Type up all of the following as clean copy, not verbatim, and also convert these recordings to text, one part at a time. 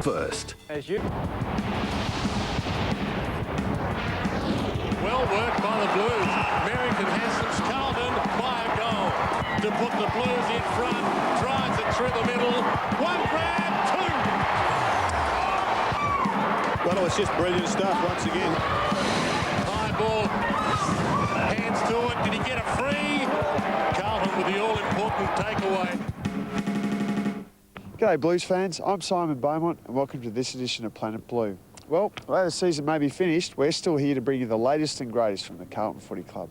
first. As you. Well worked by the Blues. Merrington has some Carlton by a goal to put the Blues in front. Drives it through the middle. One grab, two. Well, it's just brilliant stuff once again. High ball. Hands to it. Did he get a free? Carlton with the all-important takeaway. G'day Blues fans, I'm Simon Beaumont and welcome to this edition of Planet Blue. Well, although the season may be finished, we're still here to bring you the latest and greatest from the Carlton Footy Club.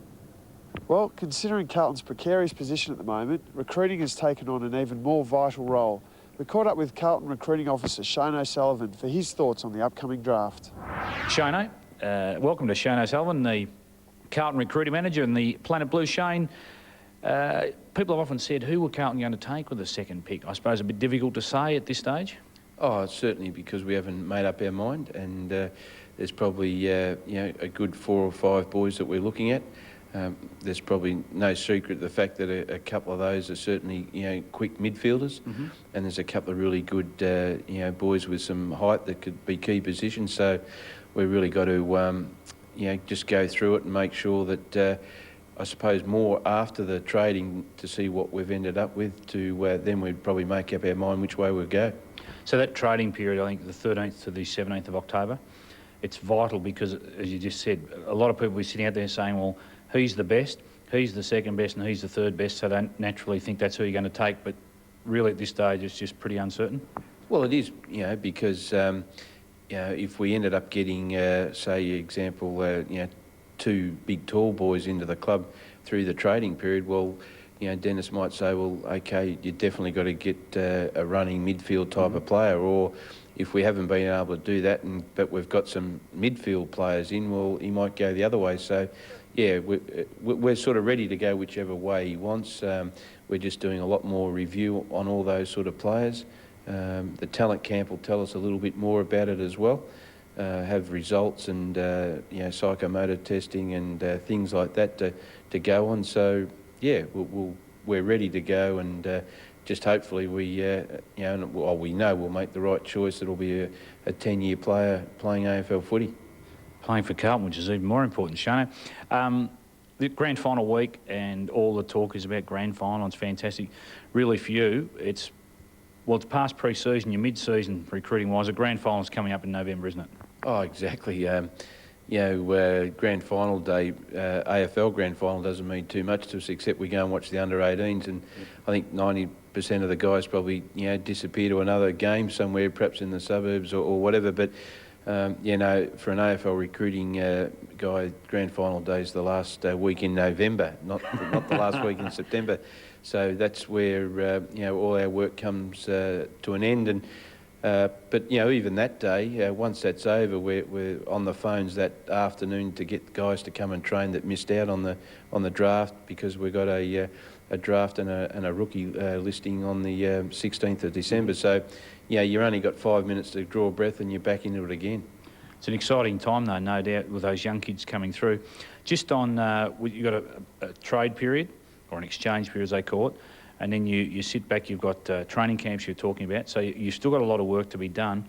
Well, considering Carlton's precarious position at the moment, recruiting has taken on an even more vital role. We caught up with Carlton recruiting officer Shane O'Sullivan for his thoughts on the upcoming draft. Shane, welcome to Shane O'Sullivan, the Carlton recruiting manager and the Planet Blue. Shane, people have often said, who were Carlton going to take with the second pick? I suppose a bit difficult to say at this stage. Oh, certainly, because we haven't made up our mind, and there's probably a good 4 or 5 boys that we're looking at. There's probably no secret the fact that a couple of those are certainly quick midfielders, and there's a couple of really good boys with some height that could be key positions. So we've really got to just go through it and make sure that. I suppose more after the trading to see what we've ended up with to then we'd probably make up our mind which way we'll go. So that trading period, I think the 13th to the 17th of October, it's vital because, as you just said, a lot of people will be sitting out there saying, well, he's the best, he's the second best and he's the third best, so they naturally think that's who you're going to take, but really at this stage it's just pretty uncertain. Well, it is, because if we ended up getting, say, example, 2 big tall boys into the club through the trading period, well, Dennis might say, well, okay, you definitely got to get a running midfield type of player, or if we haven't been able to do that, but we've got some midfield players in, well, he might go the other way. So, yeah, we're sort of ready to go whichever way he wants. We're just doing a lot more review on all those sort of players. The talent camp will tell us a little bit more about it as well. Have results and psychomotor testing and things like that to go on. So yeah, we're ready to go, and just hopefully we we know we'll make the right choice. It'll be a 10-year player playing AFL footy, playing for Carlton, which is even more important. Shane, the grand final week and all the talk is about grand final. It's fantastic, really for you. It's past pre-season, your mid-season recruiting-wise. The grand final's coming up in November, isn't it? Oh, exactly. Grand final day, AFL grand final doesn't mean too much to us, except we go and watch the under-18s, and I think 90% of the guys probably disappear to another game somewhere, perhaps in the suburbs or whatever. But for an AFL recruiting guy, grand final day is the last week in November, not the last week in September. So that's where all our work comes to an end. And but even that day, once that's over, we're on the phones that afternoon to get guys to come and train that missed out on the draft, because we've got a draft and a rookie listing on the 16th of December. So you've only got 5 minutes to draw a breath and you're back into it again. It's an exciting time though, no doubt, with those young kids coming through. Just on, you've got a trade period, or an exchange period as they call it, and then you sit back, you've got training camps you're talking about, so you've still got a lot of work to be done.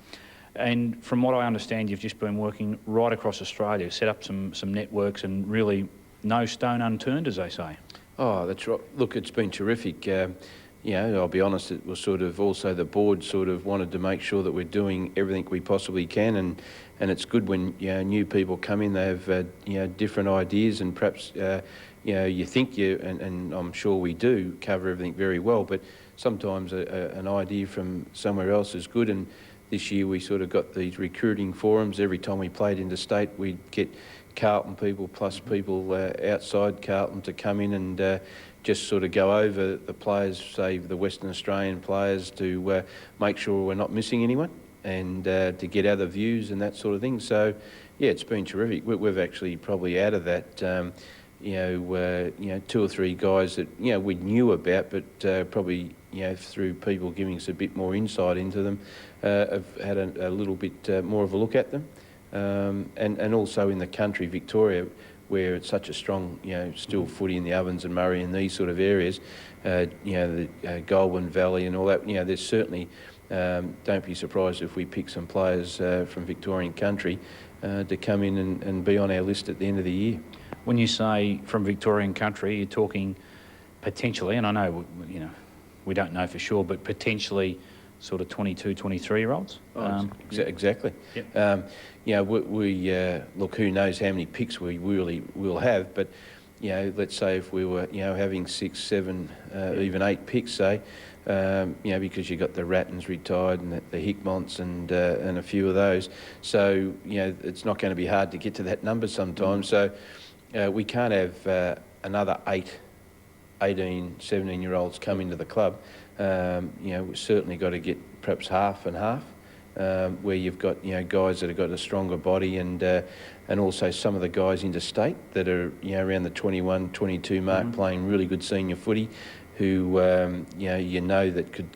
And from what I understand, you've just been working right across Australia, set up some networks, and really no stone unturned, as they say. Oh, that's right. Look, it's been terrific. I'll be honest, it was sort of also the board sort of wanted to make sure that we're doing everything we possibly can, and it's good when new people come in, they have different ideas, and perhaps you think and I'm sure we do cover everything very well, but sometimes an idea from somewhere else is good. And this year we sort of got these recruiting forums. Every time we played interstate, we'd get Carlton people plus people outside Carlton to come in and just sort of go over the players, say the Western Australian players, to make sure we're not missing anyone, and to get other views and that sort of thing. So yeah, it's been terrific. We've actually probably out of that 2 or 3 guys that we knew about, but probably through people giving us a bit more insight into them, have had a little bit more of a look at them. And also in the country, Victoria, where it's such a strong, still footy in the Ovens and Murray and these sort of areas, the Goulburn Valley and all that, there's certainly, don't be surprised if we pick some players from Victorian country to come in and be on our list at the end of the year. When you say from Victorian country, you're talking potentially, and I know, we don't know for sure, but potentially sort of 22, 23-year-olds? Exactly. Yep. We look, who knows how many picks we really will have, but, let's say if we were, having 6, 7, even 8 picks, say, because you got the Rattons retired and the Hickmonts and a few of those. So, it's not going to be hard to get to that number sometimes. So we can't have another 18, 17-year-olds come into the club. We've certainly got to get perhaps half and half, where you've got, guys that have got a stronger body and also some of the guys interstate that are, around the 21, 22 mark playing really good senior footy who, that could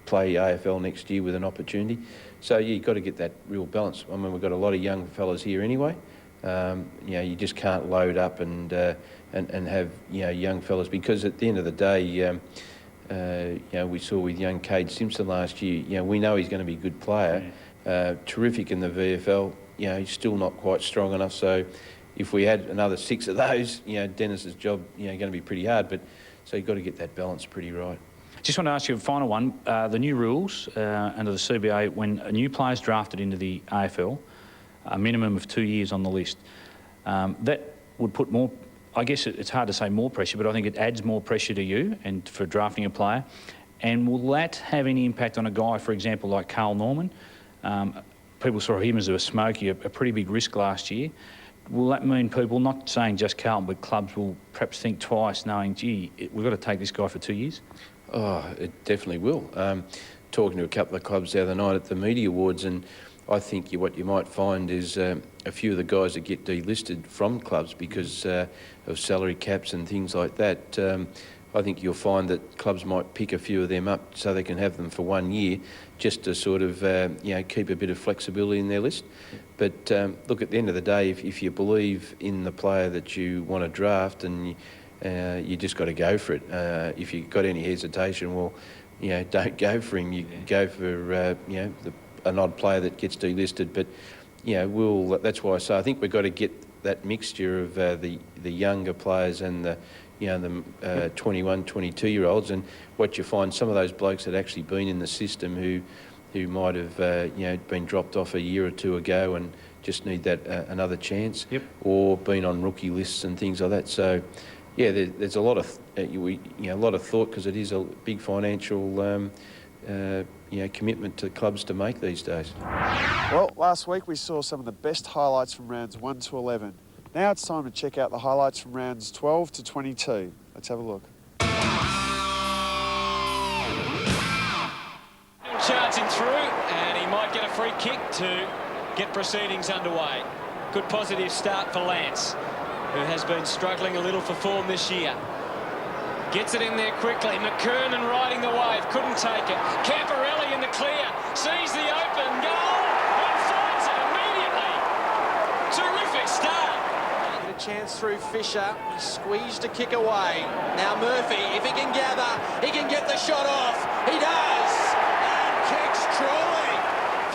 play AFL next year with an opportunity. So you've got to get that real balance. I mean, we've got a lot of young fellas here anyway. You just can't load up and have, young fellas, because at the end of the day, we saw with young Cade Simpson last year, we know he's going to be a good player, terrific in the VFL, he's still not quite strong enough. So if we had another 6 of those, Dennis's job, going to be pretty hard. But so you've got to get that balance pretty right. Just want to ask you a final one. The new rules under the CBA, when a new player is drafted into the AFL, a minimum of 2 years on the list, that would put more, I guess it's hard to say more pressure, but I think it adds more pressure to you and for drafting a player. And will that have any impact on a guy, for example, like Carl Norman? People saw him as a smoky, a pretty big risk last year. Will that mean people, not saying just Carlton, but clubs will perhaps think twice, knowing, gee, we've got to take this guy for 2 years? Oh, it definitely will. Talking to a couple of clubs the other night at the Media Awards, and I think what you might find is a few of the guys that get delisted from clubs because of salary caps and things like that. I think you'll find that clubs might pick a few of them up so they can have them for 1 year, just to sort of keep a bit of flexibility in their list. But look, at the end of the day, if you believe in the player that you want to draft, and you just got to go for it. If you've got any hesitation, well, don't go for him. You go for an odd player that gets delisted. But that's why I say I think we've got to get that mixture of the younger players and the 21, 22-year-olds. And what you find, some of those blokes that actually been in the system who might have been dropped off a year or two ago and just need that another chance, or been on rookie lists and things like that. So yeah, there's a lot of a lot of thought, because it is a big financial commitment to clubs to make these days. Well, last week we saw some of the best highlights from rounds 1 to 11. Now it's time to check out the highlights from rounds 12 to 22. Let's have a look. Charging through, and he might get a free kick to get proceedings underway. Good positive start for Lance, who has been struggling a little for form this year. Gets it in there quickly. McKernan riding the wave, couldn't take it. Camporelli in the clear, sees the open goal and finds it immediately. Terrific start. Get a chance through Fisher. He squeezed a kick away. Now Murphy, if he can gather, he can get the shot off. He does. And kicks truly.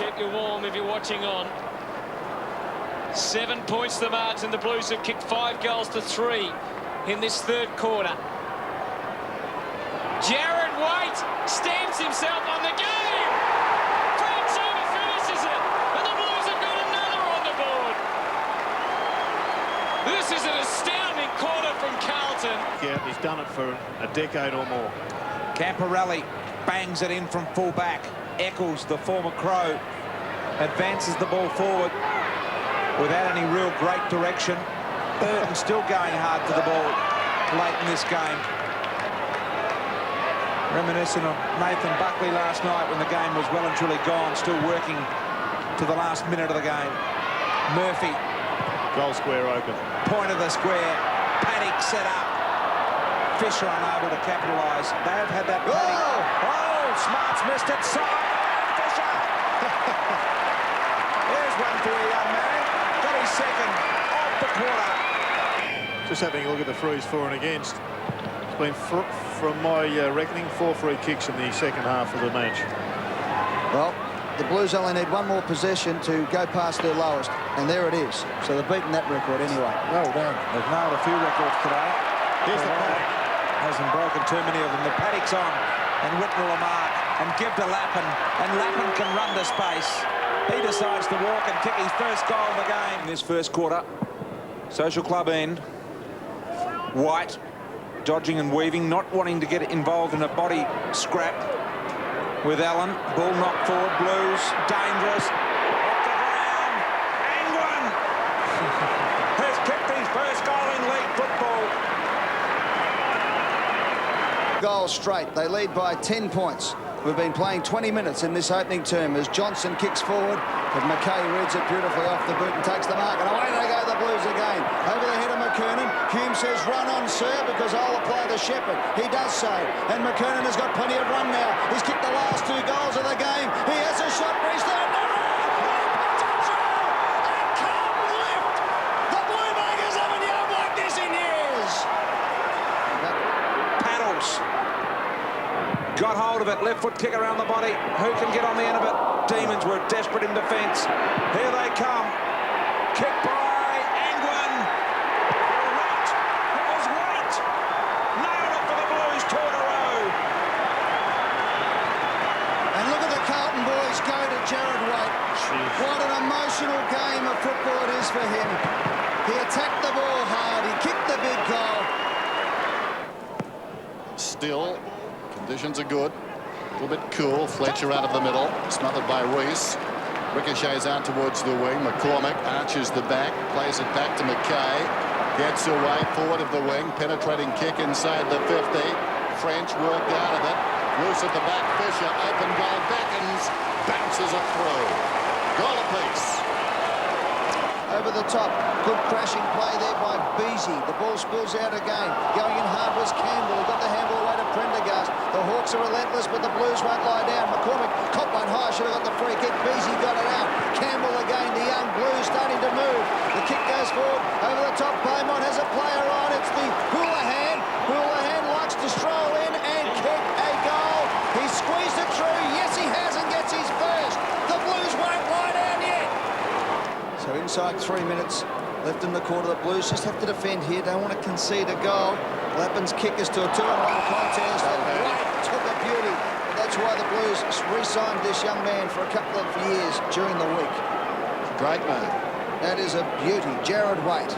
Keep you warm if you're watching on. 7 points the margin. The Blues have kicked 5 goals to 3 in this third quarter. Jared Waite stamps himself on the game. Franchina finishes it, and the Blues have got another on the board. This is an astounding quarter from Carlton. Yeah, he's done it for a decade or more. Camporelli bangs it in from full-back. Eccles, the former Crow, advances the ball forward without any real great direction. Burton still going hard for the ball late in this game. Reminiscent of Nathan Buckley last night when the game was well and truly gone, still working to the last minute of the game. Murphy. Goal square open. Point of the square. Panic set up. Fisher unable to capitalise. They have had that panic. Oh, Smart's missed it. Fisher. There's one for you, young man. Got his second of the quarter. Just having a look at the frees for and against. It's been, from my reckoning, 4 free kicks in the second half of the match. Well, the Blues only need one more possession to go past their lowest, and there it is. So they've beaten that record anyway. Well done. They've nailed a few records today. Here's the paddock. Hasn't broken too many of them. The paddock's on, and Whitnell a mark, and give to Lappin, and Lappin can run to space. He decides to walk and kick his first goal of the game. In this first quarter, Social Club end. White dodging and weaving, not wanting to get involved in a body scrap with Allen. Ball knocked forward, Blues, dangerous. Off the ground, Angwin has kicked his first goal in league football. Goals straight. They lead by 10 points. We've been playing 20 minutes in this opening term as Johnson kicks forward, but McKay reads it beautifully off the boot and takes the mark. And away they go, the Blues again. Over the head of McKernan. Hume says, run on, sir, because I'll apply the shepherd. He does so. And McKernan has got plenty of run now. He's kicked the last 2 goals of the game. He has a shot, reached there. No, potential! And can't lift! The Blue Bakers haven't yelled like this in years. Paddles. Got hold of it, left foot kick around the body. Who can get on the end of it? Demons were desperate in defence. Here they come. Kick by Angwin. White. It was White. Nailed it for the Blues, 2 in a row. And look at the Carlton boys go to Jared White. What an emotional game of football it is for him. He attacked the ball hard. He kicked the big goal. Still, conditions are good. A little bit cool. Fletcher out of the middle, smothered by Reese. Ricochets out towards the wing. McCormick arches the back, plays it back to McKay. Gets away forward of the wing. Penetrating kick inside the 50. French worked out of it. Loose at the back. Fisher, open goal, beckons, bounces it through. Goal apiece. Over the top, good crashing play there by Beasy. The ball spills out again. Going in hard was Campbell. He got the handball away to Prendergast. The Hawks are relentless, but the Blues won't lie down. McCormick caught one high, should have got the free kick. Beasy got it out. Campbell again, the young Blues starting to move. The kick goes forward. Over the top, Beaumont has a player on. It's the Houlihan. Houlihan likes to stroll in and kick a goal. He squeezed it through. Yes, he has, and gets his first. The Blues won't lie down yet. So inside 3 minutes left in the quarter. The Blues just have to defend here. Don't want to concede a goal. Lappin's kick is to a 2-1 contest. White took a beauty. That's why the Blues re-signed this young man for a couple of years during the week. Great man. That is a beauty. Jared White.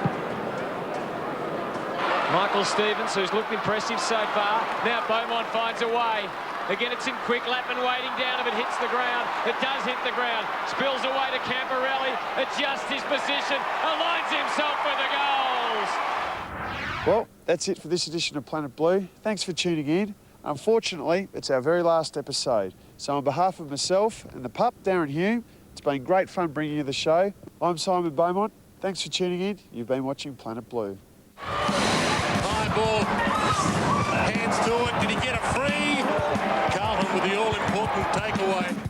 Michael Stevens, who's looked impressive so far. Now Beaumont finds a way. Again, it's in quick. Lappin waiting down. If it hits the ground, it does hit the ground. Spills away to Camporelli. Adjusts his position. Aligns himself with the goals. Well, that's it for this edition of Planet Blue. Thanks for tuning in. Unfortunately, it's our very last episode. So on behalf of myself and the pup, Darren Hume, it's been great fun bringing you the show. I'm Simon Beaumont. Thanks for tuning in. You've been watching Planet Blue. High ball. Hands to it. Did he get a free? Carlton with the all-important takeaway.